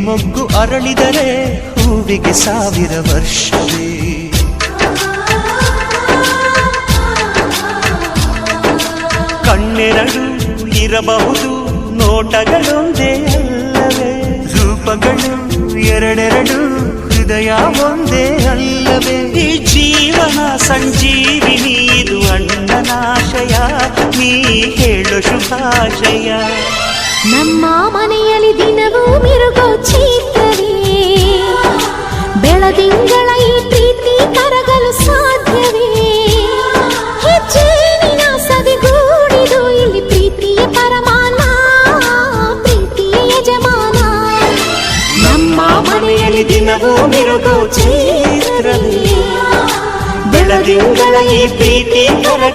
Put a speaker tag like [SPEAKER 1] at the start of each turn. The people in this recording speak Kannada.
[SPEAKER 1] ಮೊಗ್ಗು ಅರಳಿದರೆ ಹೂವಿಗೆ 1000 ವರ್ಷವೇ. ಕಣ್ಣೆರಡು ಇರಬಹುದು ನೋಟಗಳೊಂದೇ ಅಲ್ಲವೇ, ರೂಪಗಳು ಎರಡೆರಡು ಹೃದಯ ಒಂದೇ ಅಲ್ಲವೇ. ಈ ಜೀವನ ಸಂಜೀವಿನಿ ಇದು ಅಣ್ಣನಾಶಯ, ನೀ ಹೇಳು ಶುಭಾಶಯ.
[SPEAKER 2] ನಮ್ಮ ಮನೆಯಲ್ಲಿ ದಿನವೂ ಮಿರುಗೋ ಚೈತ್ರವೇ, ಬೆಳದಿಂಗಳ ಈ ಪ್ರೀತಿ ಕರಗಲು ಸಾಧ್ಯವೇ. ಹೆಜ್ಜೆನಿನ ಸವಿಗೂಡಿದು ಇಲ್ಲಿ ಪ್ರೀತಿಯ ಪರಮಾನ, ಪ್ರೀತಿಯ ಯಜಮಾನ.
[SPEAKER 1] ನಮ್ಮ ಮನೆಯಲ್ಲಿ ದಿನವೂ ಮಿರುಗೋ ಚೈತ್ರವೇ, ಬೆಳದಿಂಗಳ ಈ ಪ್ರೀತಿ ಕರಗಲು